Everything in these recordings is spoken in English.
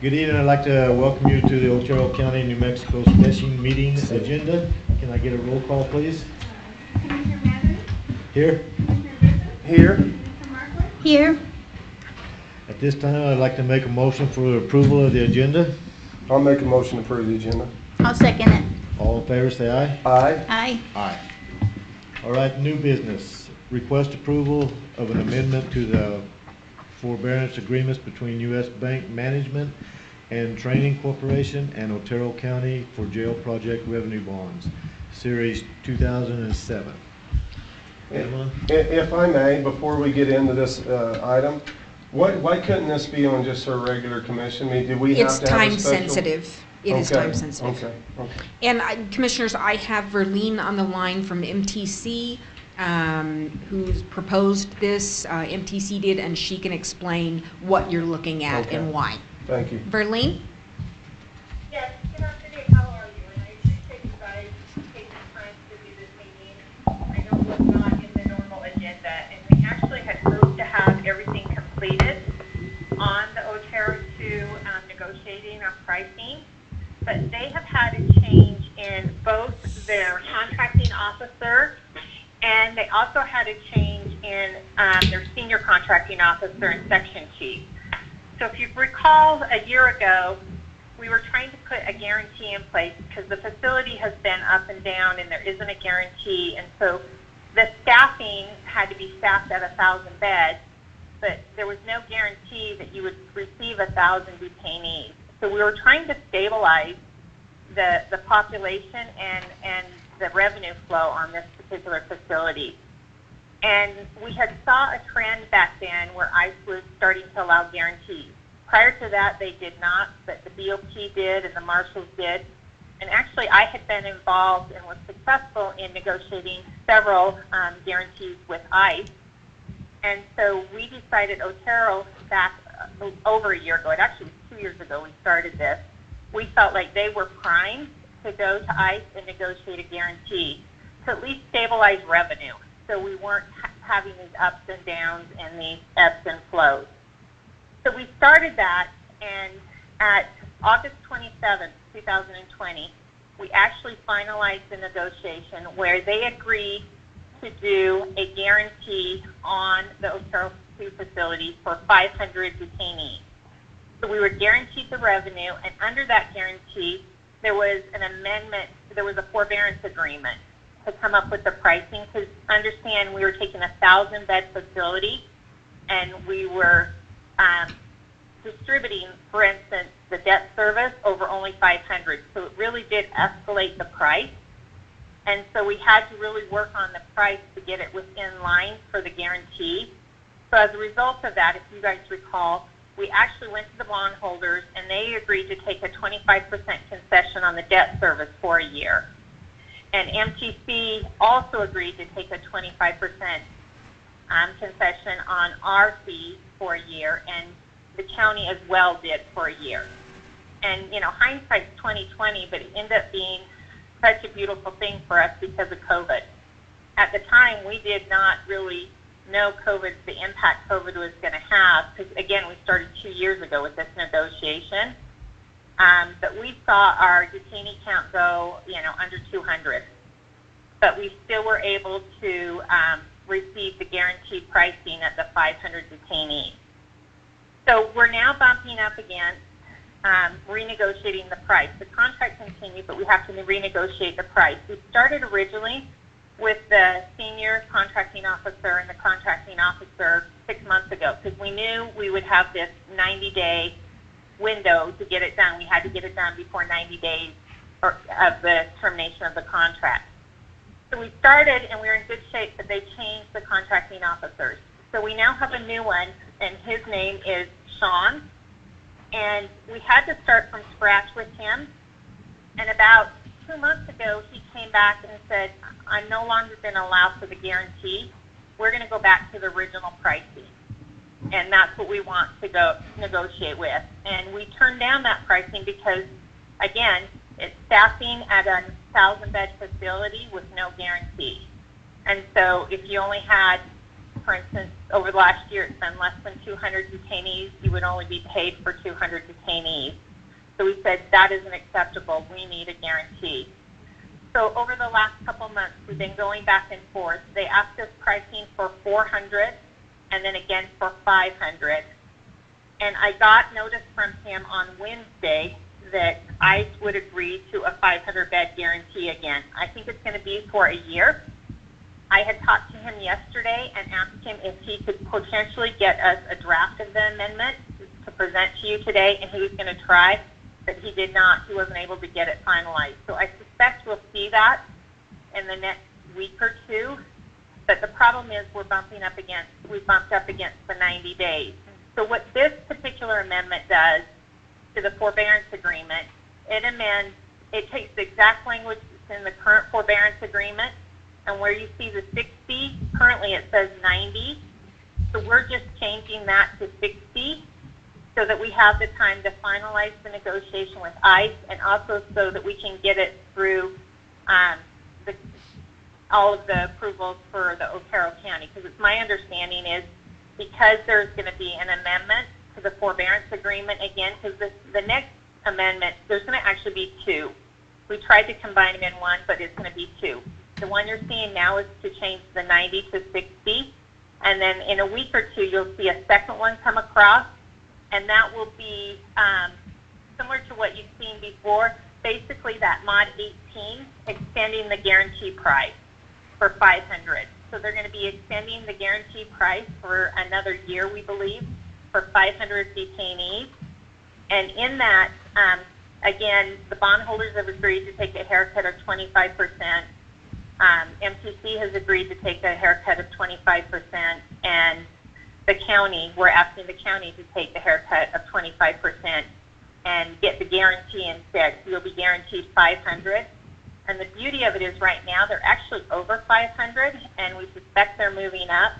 Good evening. I'd like to welcome you to the Otero County, New Mexico special meeting agenda. Can I get a roll call, please? Commissioner Mather? Here. Commissioner Griffin? Here. Commissioner Markle? Here. At this time, I'd like to make a motion for approval of the agenda. I'll make a motion to approve the agenda. I'll second it. All in favor, say aye. Aye. Aye. Aye. All right, new business. Request approval of an amendment to the forbearance agreements between U.S. Bank Management and Training Corporation and Otero County for Jail Project Revenue Bonds, Series 2007. Pamela? If I may, before we get into this item, why couldn't this be on just our regular commission meeting? Did we have It's to have a time special? sensitive. It is Okay, time sensitive. Okay. And Commissioners, I have Verlene on the line from MTC, who's proposed this. MTC did, and she can explain what you're looking at Okay. and why. Thank you. Verlene? Yes, good afternoon, how are you? And I appreciate you guys taking time to do this meeting. I know it was not in the normal agenda, and we actually had moved to have everything completed on the Otero 2 negotiating on pricing, but they have had a change in both their contracting officer, and they also had a change in their senior contracting officer and section chief. So if you recall, a year ago, we were trying to put a guarantee in place because the facility has been up and down and there isn't a guarantee. And so the staffing had to be staffed at 1,000 beds, but there was no guarantee that you would receive 1,000 detainees. So we were trying to stabilize the population and the revenue flow on this particular facility. And we had saw a trend back then where ICE was starting to allow guarantees. Prior to that, they did not, but the BOP did and the marshals did. And actually, I had been involved and was successful in negotiating several guarantees with ICE. And so we decided, Otero, back over a year ago, it actually was 2 years ago we started this, we felt like they were primed to go to ICE and negotiate a guarantee to at least stabilize revenue. So we weren't having these ups and downs and these ebbs and flows. So we started that, and at August 27th, 2020, we actually finalized the negotiation where they agreed to do a guarantee on the Otero 2 facility for 500 detainees. So we were guaranteed the revenue, and under that guarantee, there was an amendment, there was a forbearance agreement to come up with the pricing, because understand we were taking 1,000 bed facility and we were distributing, for instance, the debt service over only 500. So it really did escalate the price. And so we had to really work on the price to get it within line for the guarantee. So as a result of that, if you guys recall, we actually went to the bondholders and they agreed to take a 25% concession on the debt service for a year. And MTC also agreed to take a 25% concession on our fee for a year, and the county as well did for a year. And, you know, hindsight's 2020, but it ended up being such a beautiful thing for us because of COVID. At the time, we did not really know the impact COVID was going to have, because, again, we started 2 years ago with this negotiation. But we saw our detainee count go, under 200. But we still were able to receive the guaranteed pricing at the 500 detainees. So we're now bumping up against renegotiating the price. The contract continued, but we have to renegotiate the price. We started originally with the senior contracting officer and the contracting officer 6 months ago, because we knew we would have this 90-day window to get it done. We had to get it done before 90 days of the termination of the contract. So we started, and we were in good shape, but they changed the contracting officers. So we now have a new one, and his name is Sean. And we had to start from scratch with him. And about 2 months ago, he came back and said, I'm no longer going to allow for the guarantee. We're going to go back to the original pricing. And that's what we want to go negotiate with. And we turned down that pricing because, again, it's staffing at a 1,000-bed facility with no guarantee. And so if you only had for instance, over the last year, it's been less than 200 detainees. You would only be paid for 200 detainees. So we said that isn't acceptable. We need a guarantee. So over the last couple months, we've been going back and forth. They asked us pricing for 400 and then again for 500. And I got notice from him on Wednesday that ICE would agree to a 500-bed guarantee again. I think it's going to be for a year. I had talked to him yesterday and asked him if he could potentially get us a draft of the amendment to present to you today, and he was going to try, but he did not. He wasn't able to get it finalized. So I suspect we'll see that in the next week or two. But the problem is we bumped up against the 90 days. So what this particular amendment does to the forbearance agreement, it takes the exact language that's in the current forbearance agreement, and where you see the 60, currently it says 90. So we're just changing that to 60 so that we have the time to finalize the negotiation with ICE, and also so that we can get it through all of the approvals for the Otero County. Because it's my understanding is because there's going to be an amendment to the forbearance agreement again, because the next amendment, there's going to actually be two. We tried to combine them in one, but it's going to be two. The one you're seeing now is to change the 90 to 60, and then in a week or two, you'll see a second one come across, and that will be similar to what you've seen before, basically that mod 18, extending the guarantee price for 500. So they're going to be extending the guarantee price for another year, we believe, for 500 detainees. And in that, again, the bondholders have agreed to take a haircut of 25%. MTC has agreed to take a haircut of 25%, and the county, we're asking the county to take the haircut of 25% and get the guarantee instead. So you'll be guaranteed 500. And the beauty of it is right now they're actually over 500, and we suspect they're moving up.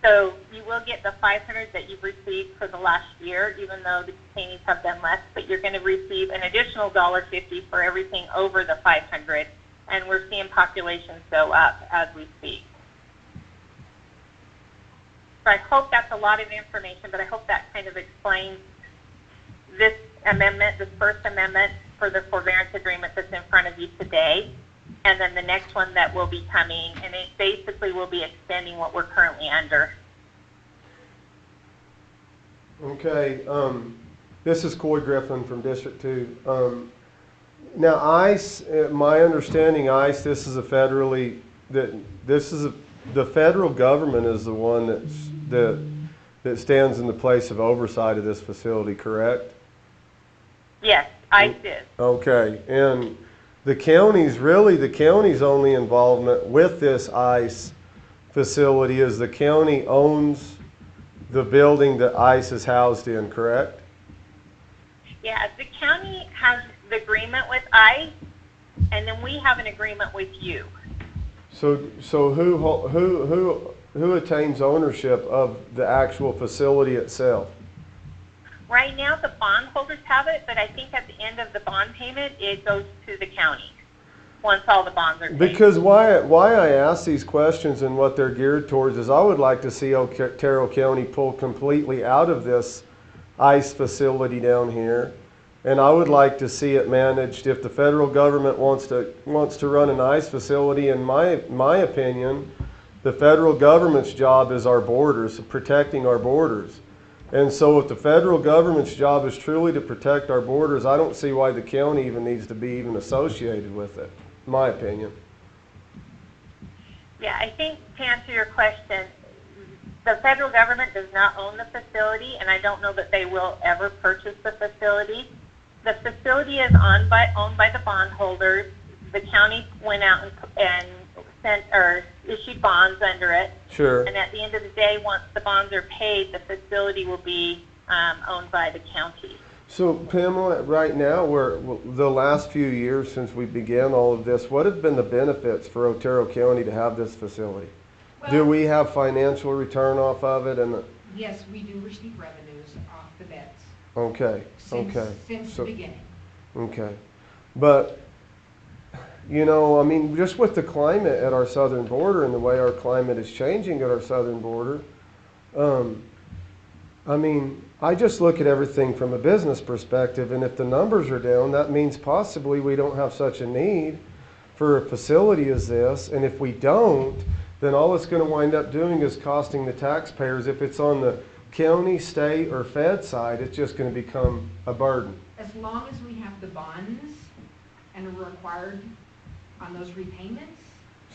So you will get the 500 that you've received for the last year, even though the detainees have been less, but you're going to receive an additional $1.50 for everything over the 500, and we're seeing populations go up as we speak. So I hope that's a lot of information, but I hope that kind of explains this amendment, this first amendment for the forbearance agreement that's in front of you today, and then the next one that will be coming, and it basically will be extending what we're currently under. Okay, this is Coy Griffin from District 2. Now ICE, my understanding, ICE, this is a federally, the federal government is the one that stands in the place of oversight of this facility, correct? Yes, ICE is. Okay, and the county's only involvement with this ICE facility is the county owns the building that ICE is housed in, correct? Yeah, the county has the agreement with ICE, and then we have an agreement with you. So who attains ownership of the actual facility itself? Right now, the bondholders have it, but I think at the end of the bond payment, it goes to the county once all the bonds are paid. Because why I ask these questions and what they're geared towards is I would like to see Otero County pull completely out of this ICE facility down here, and I would like to see it managed. If the federal government wants to run an ICE facility, in my opinion, the federal government's job is our borders, protecting our borders. And so if the federal government's job is truly to protect our borders, I don't see why the county even needs to be even associated with it, in my opinion. Yeah, I think to answer your question, the federal government does not own the facility, and I don't know that they will ever purchase the facility. The facility is owned by the bondholders. The county went out and sent or issued bonds under it. Sure. And at the end of the day, once the bonds are paid, the facility will be owned by the county. So Pamela, right now, the last few years since we began all of this, what have been the benefits for Otero County to have this facility? Do we have financial return off of it? And Yes, we do receive revenues off the beds okay, since okay. the So, beginning. okay, but You know, I mean, just with the climate at our southern border and the way our climate is changing at our southern border, I mean, I just look at everything from a business perspective, and if the numbers are down, that means possibly we don't have such a need for a facility as this, and if we don't, then all it's going to wind up doing is costing the taxpayers. If it's on the county, state, or Fed side, it's just going to become a burden. As long as we have the bonds and are required on those repayments,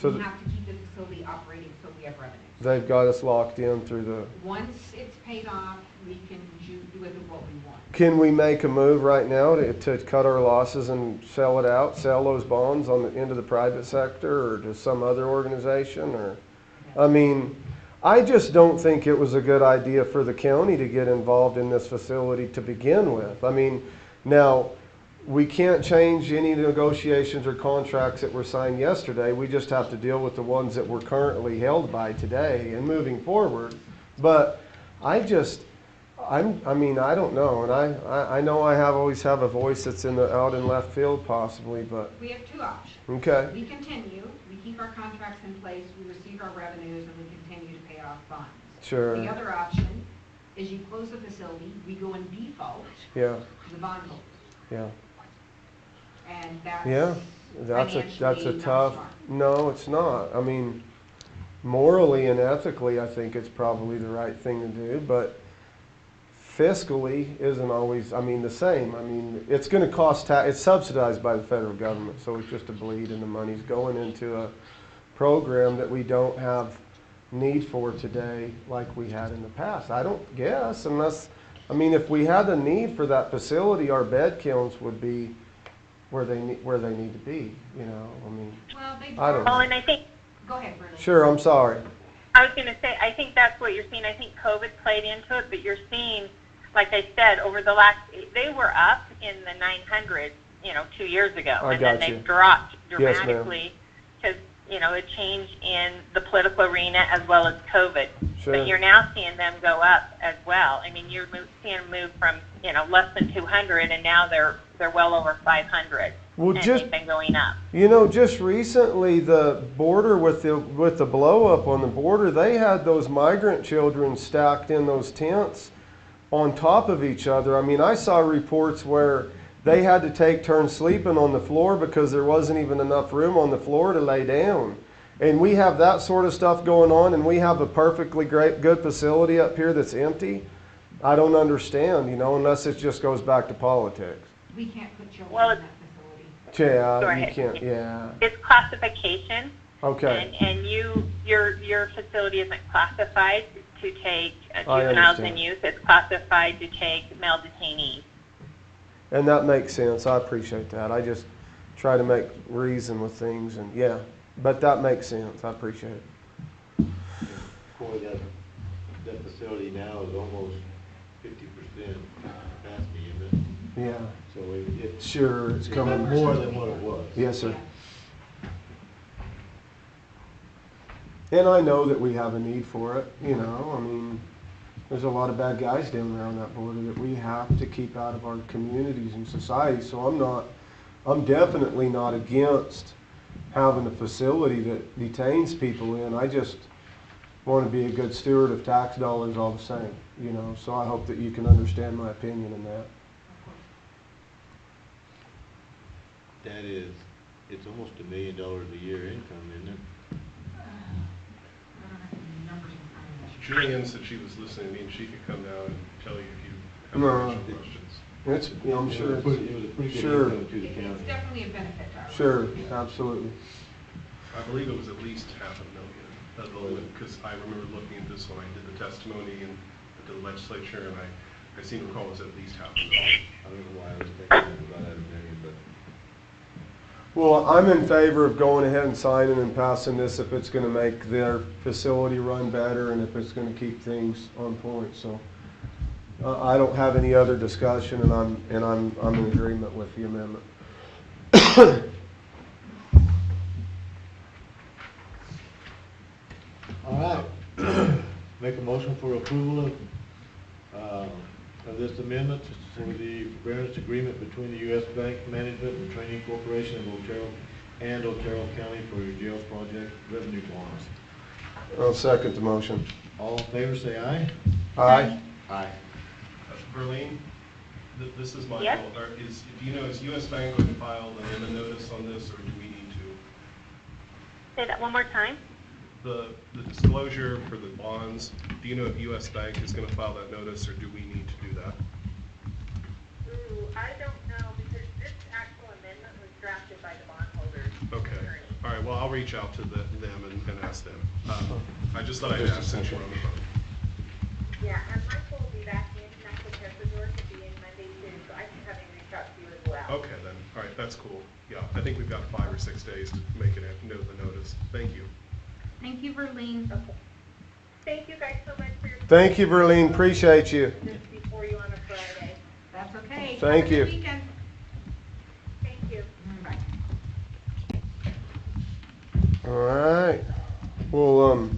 So we have to keep the facility operating so we have revenues. They've got us locked in through the... Once it's paid off, we can do with it what we want. Can we make a move right now to cut our losses and sell it out, sell those bonds on into the private sector or to some other organization? Or, I mean, I just don't think it was a good idea for the county to get involved in this facility to begin with. I mean, now, we can't change any negotiations or contracts that were signed yesterday. We just have to deal with the ones that we're currently held by today and moving forward. But I mean, I don't know. And I know I always have a voice that's out in left field possibly, but, We have two options. okay. We continue, we keep our contracts in place, we receive our revenues, and we continue to pay off bonds. Sure. The other option is you close the facility, we go in default Yeah, to the bondholders. yeah. And that's Yeah, that's a financially not tough, smart. no, it's not. I mean, morally and ethically, I think it's probably the right thing to do, but fiscally isn't always, I mean, the same. I mean, it's gonna cost it's subsidized by the federal government, so it's just a bleed and the money's going into a program that we don't have need for today like we had in the past. I don't guess unless, I mean, if we had a need for that facility, our bed counts would be where they need to be, you know, I mean, Well, they I don't Well, know. and I think, Go ahead, Brittany. Sure, I'm sorry. I was going to say, I think that's what you're seeing. I think COVID played into it, but you're seeing, like I said, over the last, they were up in the 900s, 2 years ago. I And got then you. they dropped Yes, ma'am. dramatically because, a change in the political arena as well as COVID. Sure. But you're now seeing them go up as well. I mean, you're seeing them move from, less than 200, and now they're well over 500. Well, and just- they've been going up. Just recently, the border with the blow up on the border, they had those migrant children stacked in those tents on top of each other. I mean, I saw reports where they had to take turns sleeping on the floor because there wasn't even enough room on the floor to lay down. And we have that sort of stuff going on, and we have a perfectly good facility up here that's empty. I don't understand, unless it just goes back to politics. We can't put children Well, in that facility. Yeah, Go you ahead. can't, yeah. It's classification. Okay, And your facility isn't classified to take I juveniles understand. and youth. It's classified to take male detainees. and that makes sense. I appreciate that. I just try to make reason with things, and yeah, but that makes sense. I appreciate it. Boy, that facility now is almost 50% capacity, isn't it? Yeah, So it's sure, it's coming. more than what it was. Yes, sir. And I know that we have a need for it, I mean, there's a lot of bad guys down there on that border that we have to keep out of our communities and society. So I'm definitely not against having a facility that detains people in. I just want to be a good steward of tax dollars all the same, so I hope that you can understand my opinion in that. That is, it's almost $1 million a year income, isn't it? I don't have the numbers in front of me. Julianne said she was listening to me and she could come down and tell you if you have No. additional questions. It's, I'm sure It was a pretty good Sure. income to the It's county. definitely a benefit to our. Sure, absolutely. I believe it was at least $500,000, because I remember looking at this when I did the testimony and at the legislature, and I seem to recall it was at least $500,000. I don't know why I was thinking about that $1 million, but Well, I'm in favor of going ahead and signing and passing this if it's gonna make their facility run better and if it's gonna keep things on point, so. I don't have any other discussion, and I'm in agreement with the amendment. all right. Make a motion for approval of this amendment for the forbearance agreement between the U.S. Bank Management and Training Corporation of Otero and Otero County for your jail project revenue bonds. I'll second the motion. All in favor, say aye. Aye. Aye. Verlene, this is Michael. Yes? Do you know, is US Bank going to file a notice on this, or do we need to? Say that one more time. The disclosure for the bonds, do you know if US Bank is going to file that notice, or do we need to do that? Ooh, I don't know, because this actual amendment was drafted by the bondholders. Okay. All right, well, I'll reach out to them and ask them. I just thought I'd Just a ask since we're second. on the phone. Yeah, and Michael will be back in, Michael Kessler will be in Monday too, so I can have him reach out to you as well. Okay, then. All right, that's cool. Yeah, I think we've got 5 or 6 days to make it know the notice. Thank you. Thank you, Verlene. Okay. Thank you guys so much for your. Thank you, Verlene, appreciate you. This before you on a Friday. That's okay. Thank Have a good you. weekend. Thank you. Bye. All right. Well,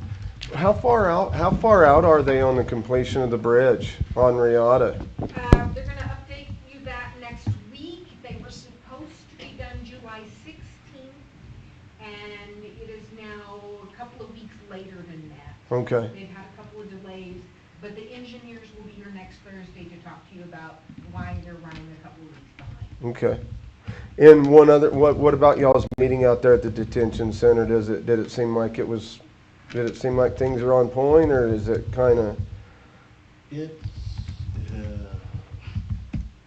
how far out are they on the completion of the bridge on Riata? They're gonna update you that next week. They were supposed to be done July 16th, and it is now a couple of weeks later than that. Okay, They've had a couple of delays, but the engineers will be here next Thursday to talk to you about why they're running a couple of weeks behind. okay. And one other, what about y'all's meeting out there at the detention center? Did it seem like things are on point, or is it kinda? It's,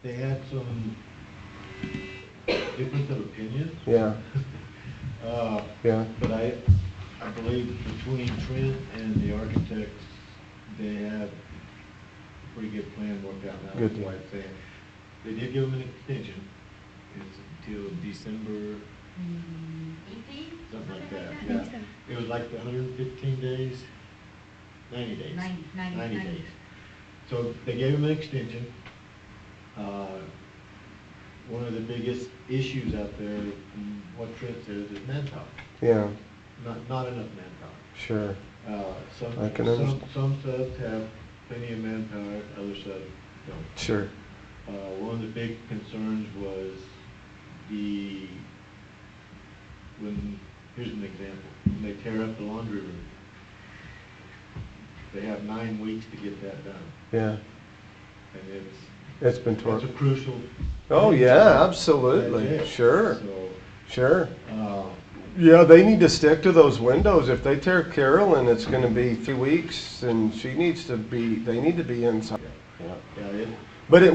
they had some difference of opinion. Yeah, yeah, But I believe between Trent and the architects, they have a pretty good plan worked out now. Good That's why it's saying, they did give them an extension. It's until December, 18? something like that, yeah. It was like 115 days, 90 days. 90 days. So they gave them an extension. One of the biggest issues out there, what Trent says, is manpower. yeah, Not enough manpower. sure. Some I can understand. subs have plenty of manpower, other subs don't. Sure. One of the big concerns was here's an example, when they tear up the laundry room, they have 9 weeks to get that done, Yeah, and it's been it's torn. a crucial. Oh, yeah, absolutely, That's it. sure, So, sure. Yeah, they need to stick to those windows. If they tear Carolyn, it's gonna be 3 weeks, and they need to be inside. Yeah. yeah, But it